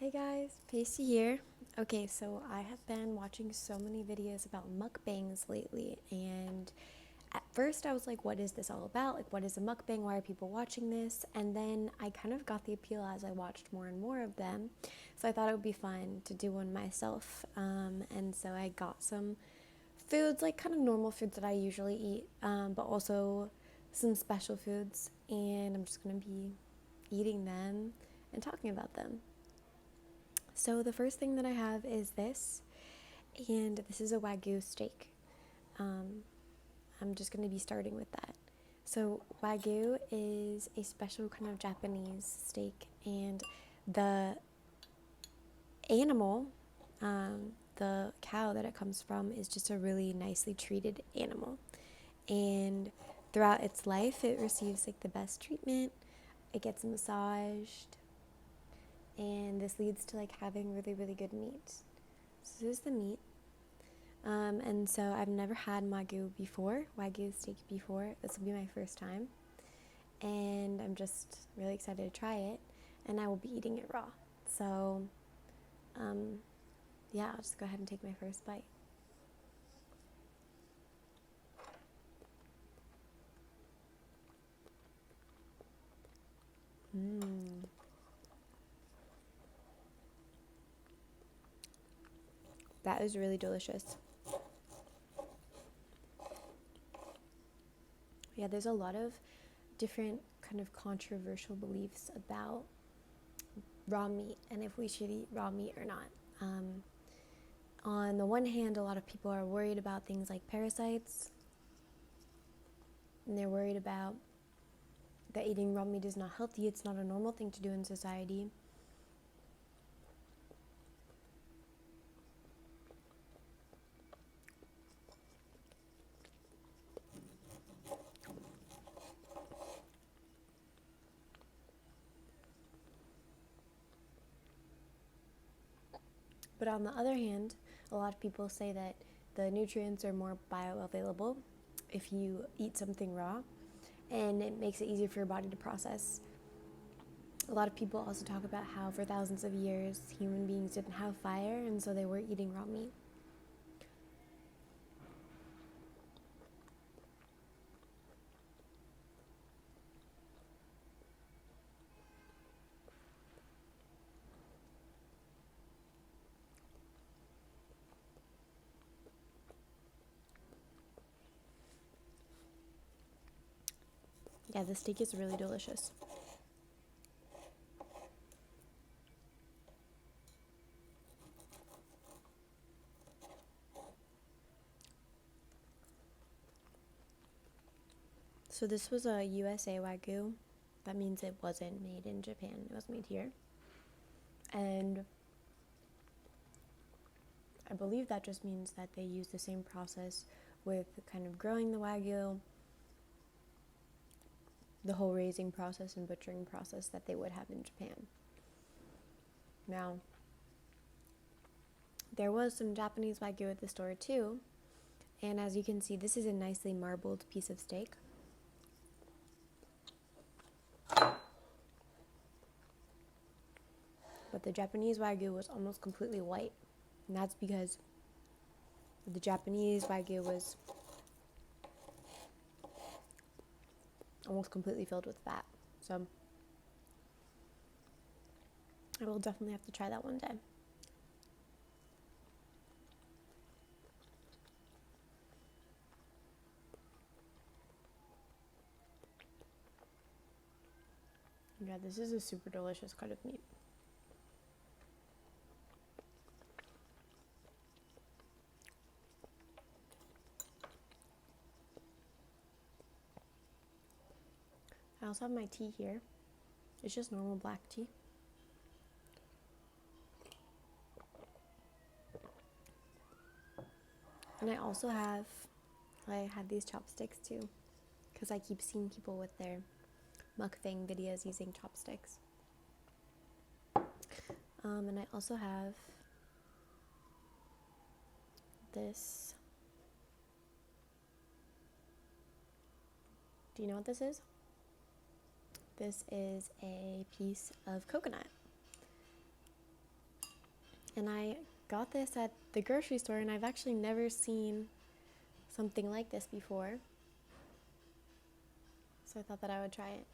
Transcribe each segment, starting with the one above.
Hey guys, Pacey here. Okay, so I have been watching so many videos about mukbangs lately, and at first I was like, what is this all about? Like, what is a mukbang? Why are people watching this? And then I kind of got the appeal as I watched more and more of them. So I thought it would be fun to do one myself. And so I got some foods, like kind of normal foods that I usually eat, but also some special foods, and I'm just gonna be eating them and talking about them. So the first thing that I have is this, and this is a Wagyu steak. Um, I'm just going to be starting with that. So Wagyu is a special kind of Japanese steak, and the animal, the cow that it comes from, is just a really nicely treated animal. And throughout its life, it receives like the best treatment. It gets massaged, and this leads to like having really, really good meat. So this is the meat. And so I've never had Wagyu steak before. This will be my first time. And I'm just really excited to try it. And I will be eating it raw. So, um, yeah, I'll just go ahead and take my first bite. Mmm. That is really delicious. Yeah, there's a lot of different kind of controversial beliefs about raw meat and if we should eat raw meat or not. Um, on the one hand, a lot of people are worried about things like parasites, and they're worried about that eating raw meat is not healthy. It's not a normal thing to do in society. But on the other hand, a lot of people say that the nutrients are more bioavailable if you eat something raw, and it makes it easier for your body to process. A lot of people also talk about how for thousands of years human beings didn't have fire, and so they were eating raw meat. Yeah, the steak is really delicious. So this was a USA Wagyu. That means it wasn't made in Japan. It was made here. And I believe that just means that they use the same process with kind of growing the Wagyu, the whole raising process and butchering process that they would have in Japan. Now, there was some Japanese Wagyu at the store too, and as you can see, this is a nicely marbled piece of steak. But the Japanese Wagyu was almost completely white, and that's because the Japanese Wagyu was almost completely filled with fat. So I will definitely have to try that one day. Yeah, this is a super delicious cut of meat. I also have my tea here. It's just normal black tea. And I had these chopsticks too, because I keep seeing people with their mukbang videos using chopsticks. And I also have this. Do you know what this is? This is a piece of coconut. And I got this at the grocery store, and I've actually never seen something like this before. So I thought that I would try it.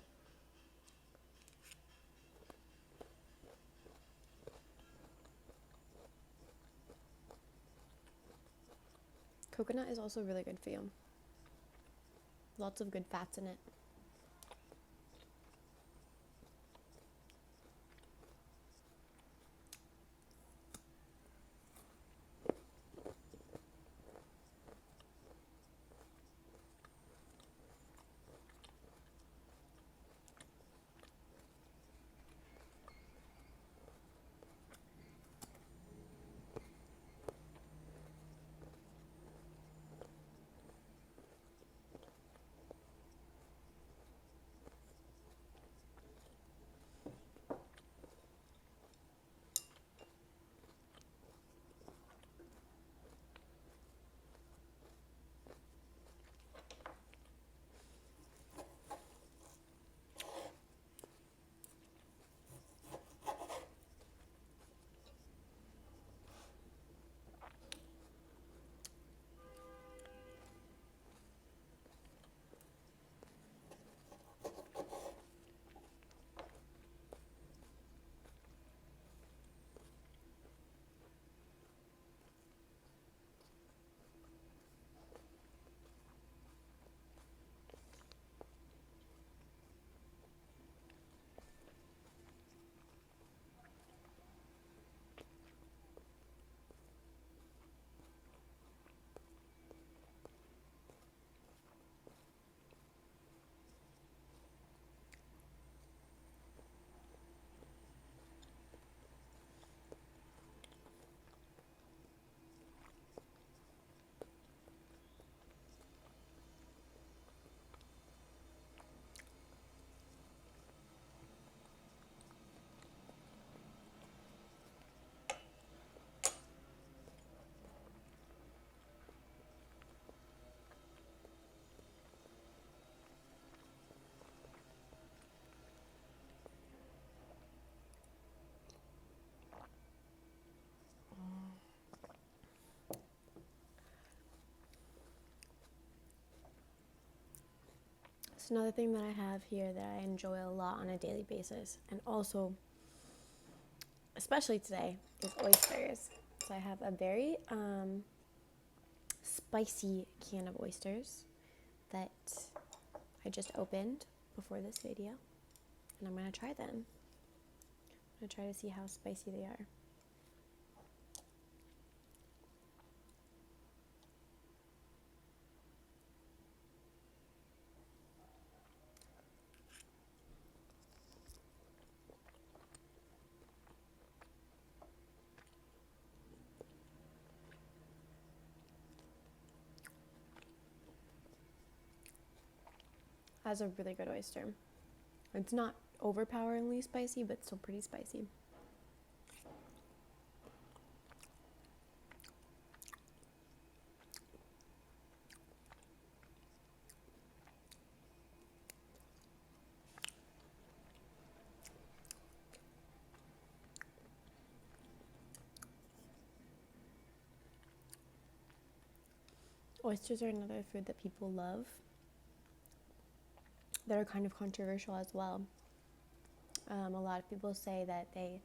Coconut is also really good for you. Lots of good fats in it. So another thing that I have here that I enjoy a lot on a daily basis, and also especially today, is oysters. So I have a very spicy can of oysters that I just opened before this video, and I'm going to try them. I'm going to try to see how spicy they are. That's a really good oyster. It's not overpoweringly spicy, but still pretty spicy. Oysters are another food that people love, that are kind of controversial as well. A lot of people say that they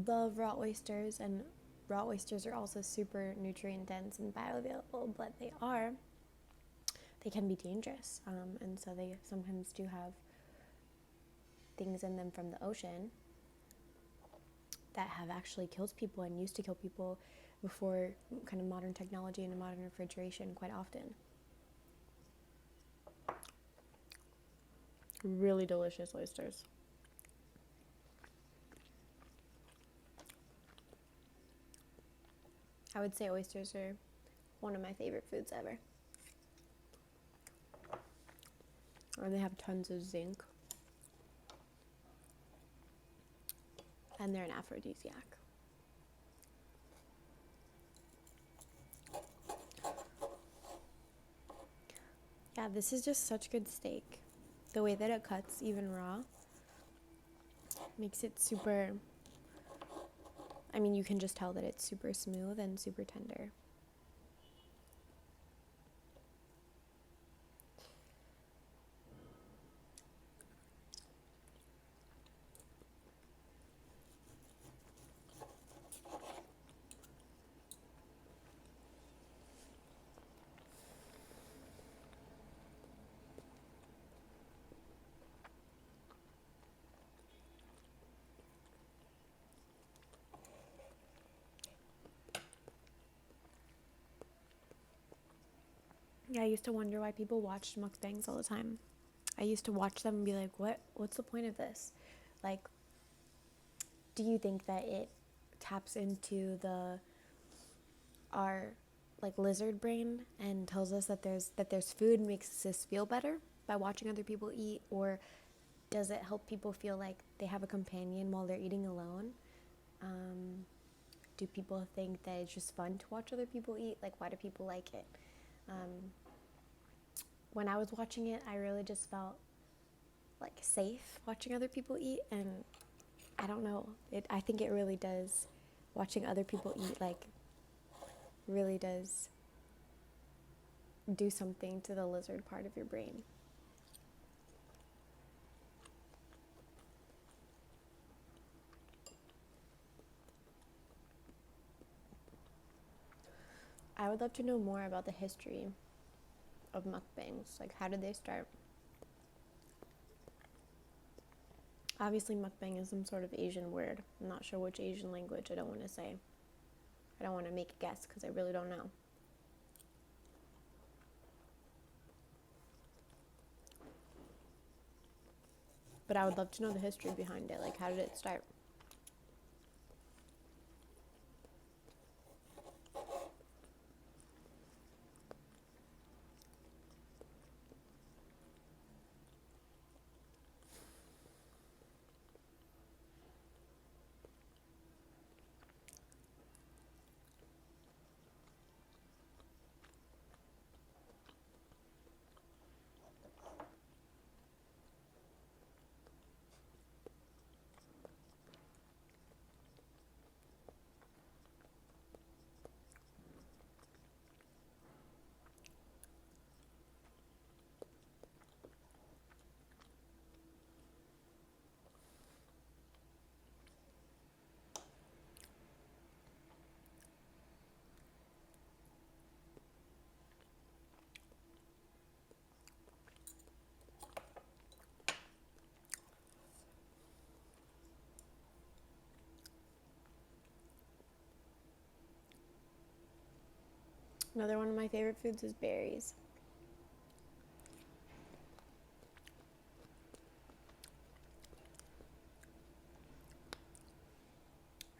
love raw oysters, and raw oysters are also super nutrient dense and bioavailable, but they can be dangerous, and so they sometimes do have things in them from the ocean that have actually killed people and used to kill people before kind of modern technology and modern refrigeration quite often. Really delicious oysters. I would say oysters are one of my favorite foods ever. And they have tons of zinc. And they're an aphrodisiac. Yeah, this is just such good steak. The way that it cuts, even raw, makes it super... I mean, you can just tell that it's super smooth and super tender. Yeah, I used to wonder why people watched mukbangs all the time. I used to watch them and be like, what's the point of this? Like, do you think that it taps into our like lizard brain and tells us that there's food and makes us feel better by watching other people eat, or does it help people feel like they have a companion while they're eating alone? Do people think that it's just fun to watch other people eat? Like, why do people like it? When I was watching it, I really just felt like safe watching other people eat, and I don't know. I think it really does. Watching other people eat like really does do something to the lizard part of your brain. I would love to know more about the history of mukbangs. Like, how did they start? Obviously, mukbang is some sort of Asian word. I'm not sure which Asian language. I don't want to say. I don't want to make a guess because I really don't know. But I would love to know the history behind it. Like, how did it start? Another one of my favorite foods is berries.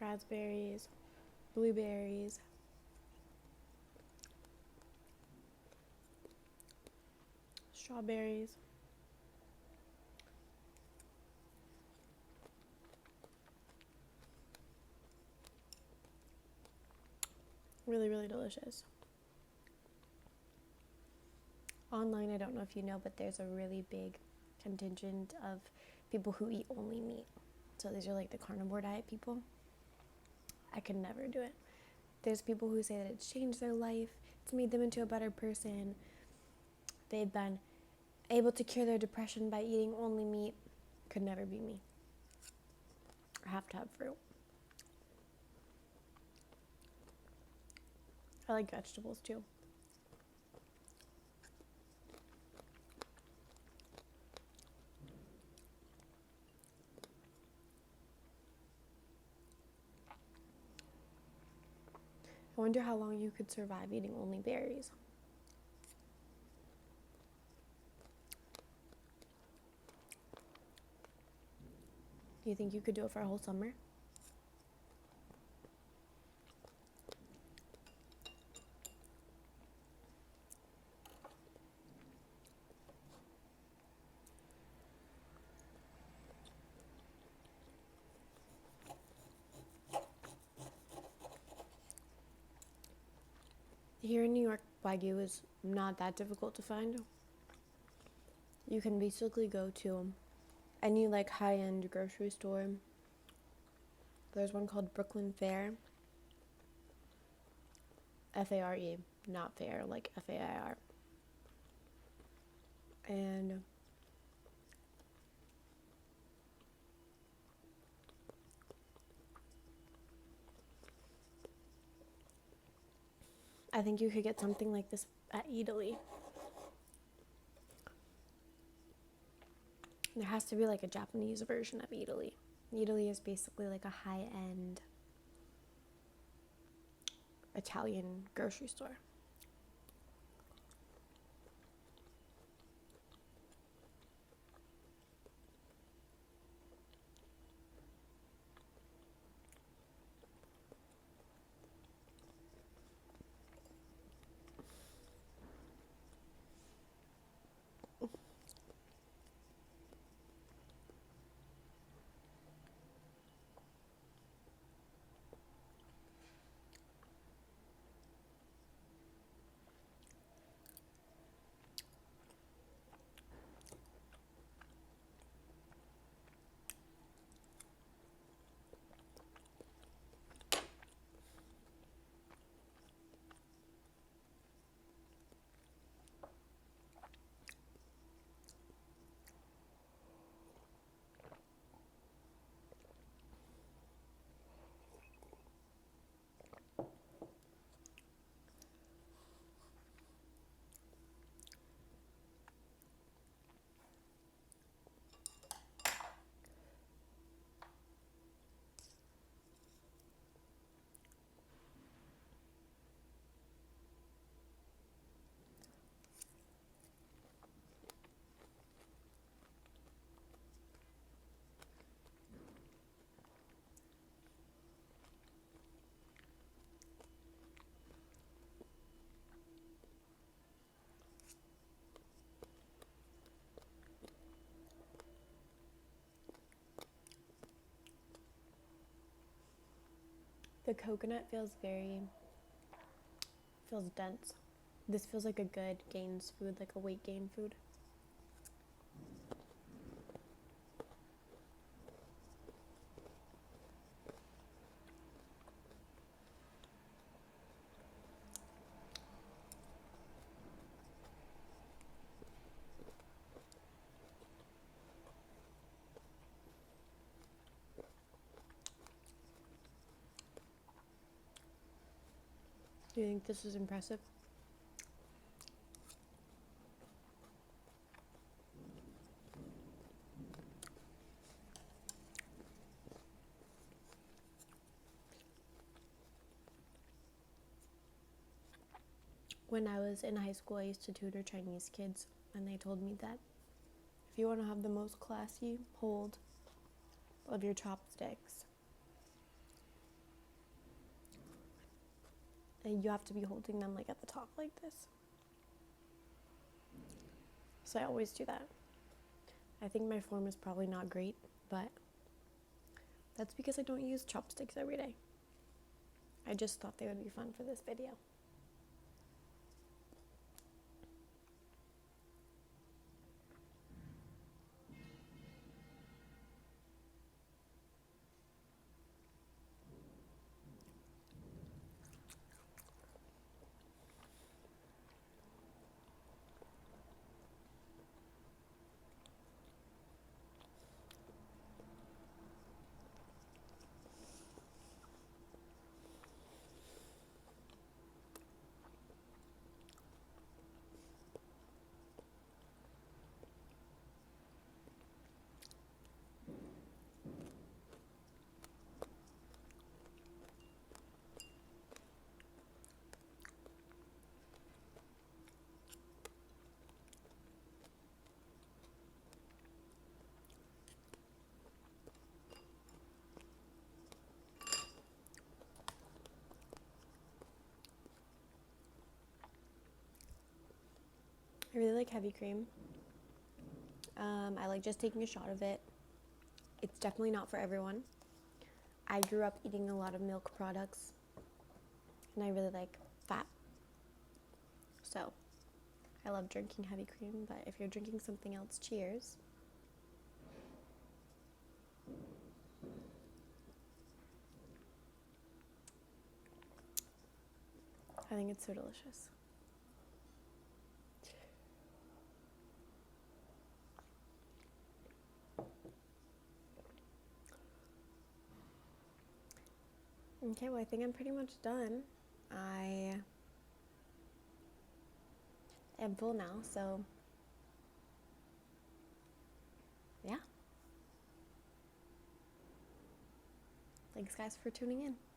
Raspberries, blueberries, strawberries. Really, really delicious. Online, I don't know if you know, but there's a really big contingent of people who eat only meat. So these are like the carnivore diet people. I could never do it. There's people who say that it's changed their life, it's made them into a better person. They've been able to cure their depression by eating only meat. Could never be me. I have to have fruit. I like vegetables too. I wonder how long you could survive eating only berries. Do you think you could do it for a whole summer? Here in New York, Wagyu is not that difficult to find. You can basically go to any like high-end grocery store There's one called Brooklyn Fare. Fare, not fair, like Fair. And I think you could get something like this at Italy. There has to be like a Japanese version of Italy. Italy is basically like a high-end Italian grocery store. The coconut feels dense. This feels like a good gains food, like a weight gain food. Do you think this is impressive? When I was in high school, I used to tutor Chinese kids, and they told me that if you want to have the most classy hold of your chopsticks, and you have to be holding them like at the top like this. So I always do that. I think my form is probably not great, but that's because I don't use chopsticks every day. I just thought they would be fun for this video. I really like heavy cream. I like just taking a shot of it. It's definitely not for everyone. I grew up eating a lot of milk products, and I really like fat. So, I love drinking heavy cream, but if you're drinking something else, cheers. I think it's so delicious. Okay, well, I think I'm pretty much done. I am full now, so yeah. Thanks, guys, for tuning in.